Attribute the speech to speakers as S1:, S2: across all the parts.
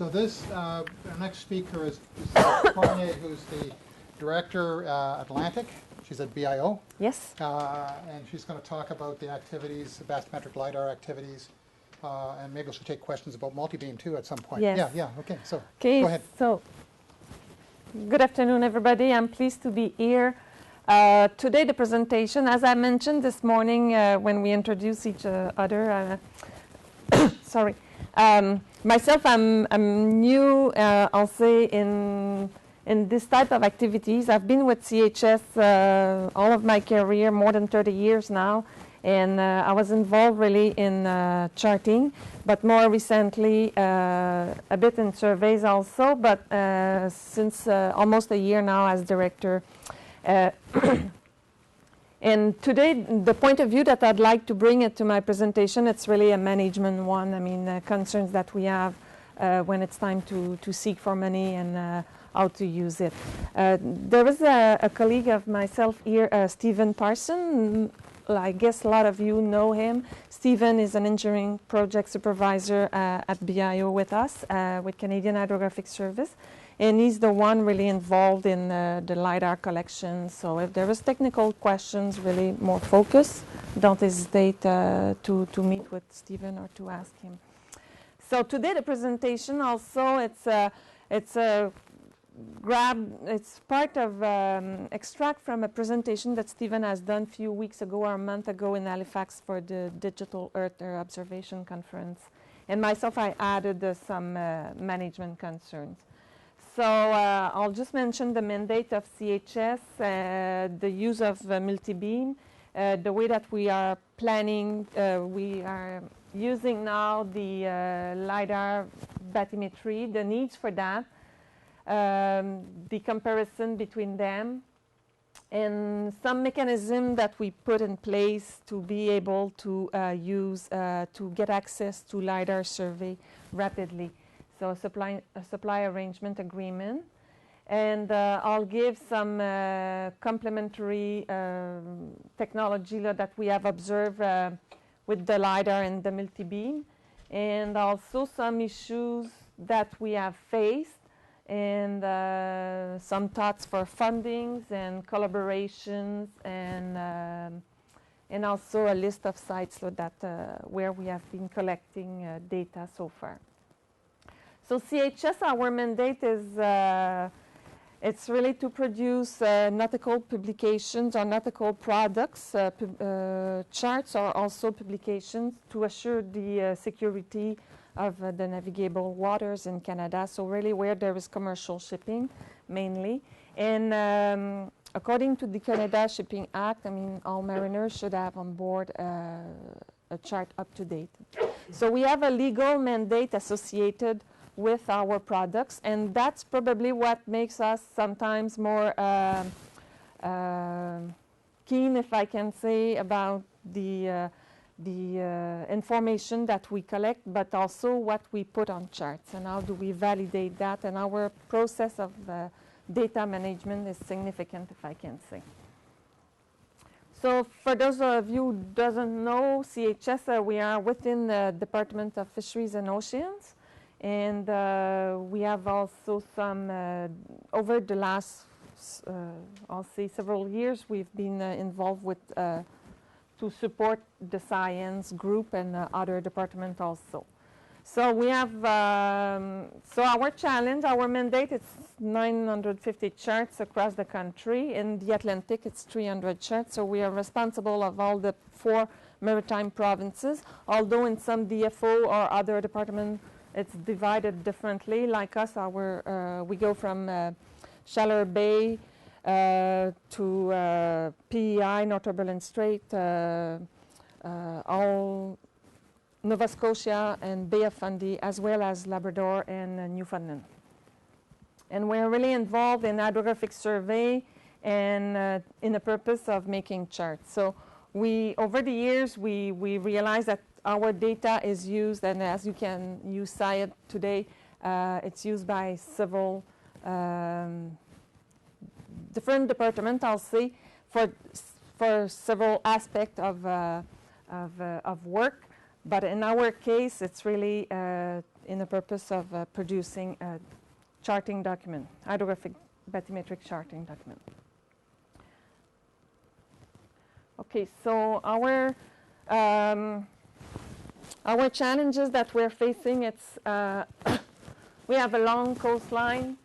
S1: So this, our next speaker is Cormier, who's the director Atlantic. She's at BIO.
S2: Yes.
S1: And she's going to talk about the activities, the bathymetric LiDAR activities, and maybe she'll take questions about multi-beam too at some point.
S2: Yes.
S1: Yeah, okay, so
S2: go
S1: ahead.
S2: So, good afternoon, everybody. I'm pleased to be here. Today, the presentation, as I mentioned this morning when we introduced each other, sorry. Myself, I'm new, I'll say, in this type of activities. I've been with CHS all of my career, more than 30 years now, and I was involved really in charting, but more recently a bit in surveys also, but since almost a year now as director. And today, the point of view that I'd like to bring it to my presentation, it's really a management one. I mean, concerns that we have when it's time to seek for money and how to use it. There is a colleague of myself here, Stephen Parson. I guess a lot of you know him. Stephen is an engineering project supervisor at BIO with us, with Canadian Hydrographic Service. And he's the one really involved in the LiDAR collection. So if there is technical questions, really more focus, don't hesitate to meet with Stephen or to ask him. So today the presentation also, it's part of extract from a presentation that Stephen has done a few weeks ago or a month ago in Halifax for the Digital Earth Observation Conference. And myself, I added some management concerns. So I'll just mention the mandate of CHS, the use of multi-beam, the way that we are planning. We are using now the LiDAR bathymetry, the needs for that, the comparison between them, and some mechanism that we put in place to be able to use to get access to LiDAR survey rapidly. So a supply arrangement agreement, and I'll give some complementary technology that we have observed with the LiDAR and the multi-beam, and also some issues that we have faced, and some thoughts for fundings and collaborations, and also a list of sites that where we have been collecting data so far. So CHS, our mandate is, it's really to produce nautical publications or nautical products, charts or also publications to assure the security of the navigable waters in Canada. So really where there is commercial shipping mainly. And according to the Canada Shipping Act, I mean, all mariners should have on board a chart up to date. So we have a legal mandate associated with our products, and that's probably what makes us sometimes more keen, if I can say, about the information that we collect, but also what we put on charts and how do we validate that. And our process of data management is significant, if I can say. So for those of you who doesn't know CHS, we are within the Department of Fisheries and Oceans. And we have also some, over the last, I'll say several years, we've been involved with, to support the science group and other departments also. So we have, so our challenge, our mandate, it's 950 charts across the country. In the Atlantic, it's 300 charts. So we are responsible of all the 4 maritime provinces, although in some DFO or other departments, it's divided differently. Like us, we go from Chaleur Bay to PEI, Northumberland Strait, all Nova Scotia and Bay of Fundy, as well as Labrador and Newfoundland. And we're really involved in hydrographic survey and in the purpose of making charts. So over the years, we realized that our data is used, and as you can use SciED today, it's used by several different departments, I'll say, for several aspects of work. But in our case, it's really in the purpose of producing a charting document, hydrographic bathymetric charting document. Okay, so our challenges that we're facing, it's we have a long coastline.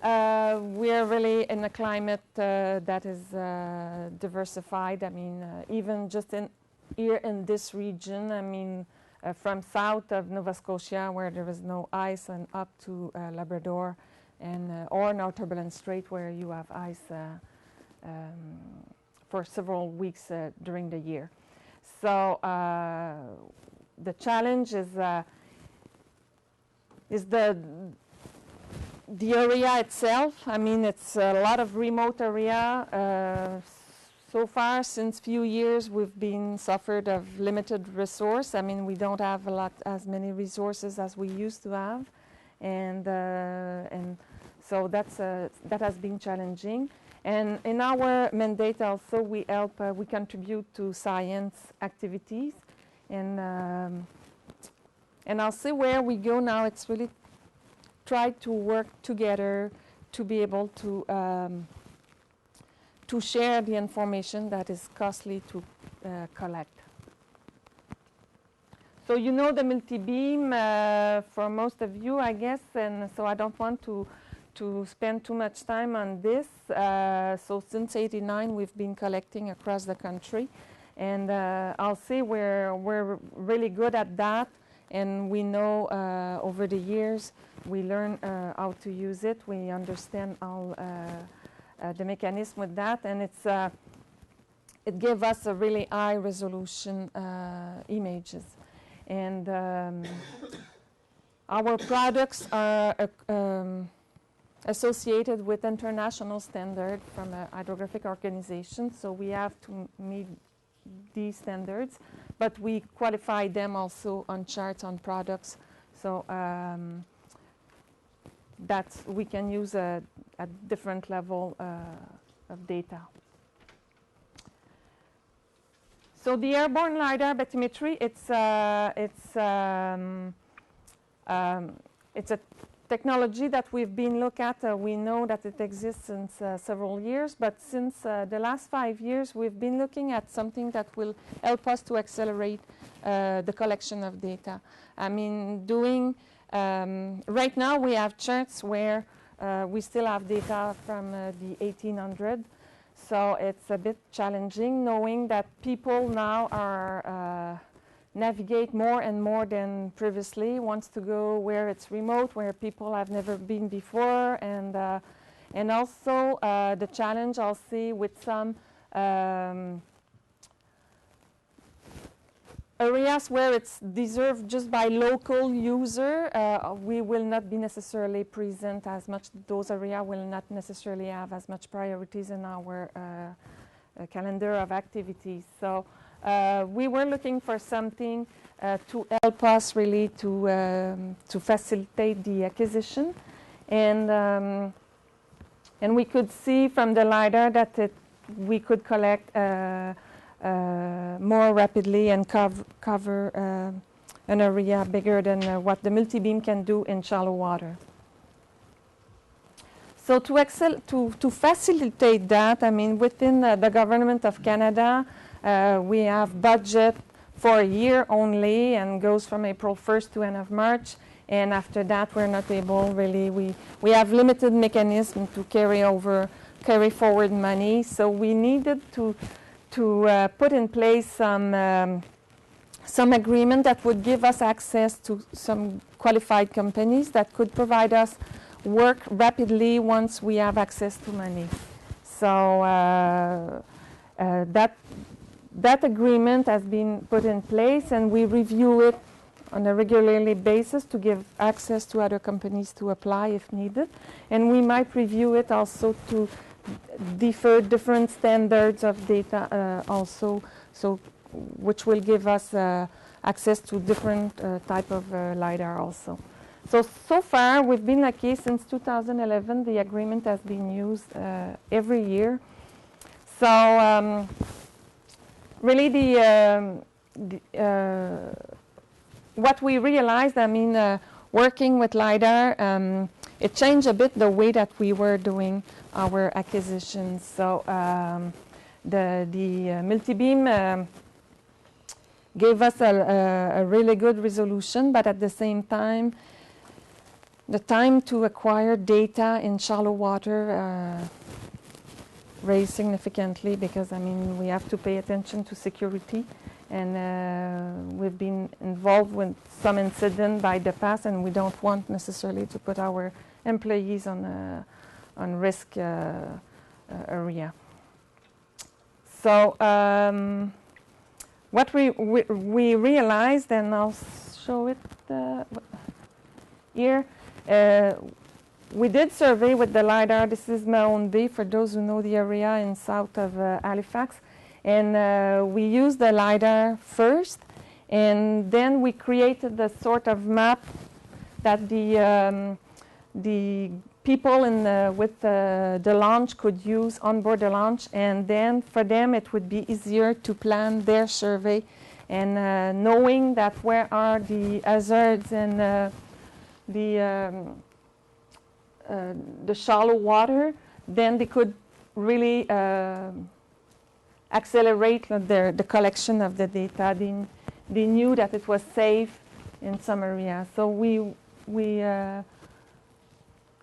S2: We are really in a climate that is diversified. I mean, even just here in this region, I mean, from south of Nova Scotia, where there is no ice, and up to Labrador, and or North Turbulent Strait, where you have ice for several weeks during the year. So the challenge is the area itself. I mean, it's a lot of remote area. So far, since few years, we've been suffered of limited resource. I mean, we don't have as many resources as we used to have, and so that has been challenging. And in our mandate also, we contribute to science activities, and I'll say where we go now. It's really try to work together to be able to share the information that is costly to collect. So you know the multi-beam for most of you, I guess, and so I don't want to spend too much time on this. So since '89, we've been collecting across the country, and I'll say we're really good at that, and we know over the years we learn how to use it. We understand all the mechanism with that, and it gives us a really high resolution images. And our products are associated with international standard from a hydrographic organization, so we have to meet these standards, but we qualify them also on charts, on products, so that we can use a different level of data. So the airborne LiDAR bathymetry, it's a technology that we've been looking at. We know that it exists since several years, but since the last 5 years, we've been looking at something that will help us to accelerate the collection of data. I mean, right now we have charts where we still have data from the 1800s. So it's a bit challenging knowing that people now are navigate more and more than previously, wants to go where it's remote, where people have never been before, and also the challenge I'll see with some areas where it's deserved just by local user, we will not be necessarily present as much. Those areas will not necessarily have as much priorities in our calendar of activities. So we were looking for something to help us really to facilitate the acquisition, and we could see from the LiDAR that we could collect more rapidly and cover an area bigger than what the multi-beam can do in shallow water. So to facilitate that, I mean, within the government of Canada, we have budget for a year only and goes from April 1st to end of March. And after that, we're not able really, we have limited mechanism to carry forward money. So we needed to put in place some agreement that would give us access to some qualified companies that could provide us work rapidly once we have access to money. So that agreement has been put in place, and we review it on a regularly basis to give access to other companies to apply if needed. And we might review it also to defer different standards of data also, so which will give us access to different type of LiDAR also. So far we've been lucky. Since 2011 the agreement has been used every year. So really what we realized, I mean, working with LiDAR, it changed a bit the way that we were doing our acquisitions. So the multi-beam gave us a really good resolution, but at the same time, the time to acquire data in shallow water raised significantly, because I mean we have to pay attention to security, and we've been involved with some incident by the past, and we don't want necessarily to put our employees on risk area. So what we realized, and I'll show it here. We did survey with the LiDAR. This is Mahone Bay, for those who know the area in south of Halifax. And we used the LiDAR first, and then we created the sort of map that the people with the launch could use on board the launch, and then for them it would be easier to plan their survey, and knowing that where are the hazards and the shallow water, then they could really accelerate the collection of the data. They knew that it was safe in some areas. So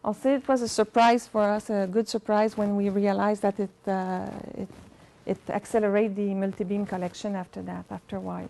S2: I'll say it was a surprise for us, a good surprise, when we realized that it accelerated the multi-beam collection after that, after a while.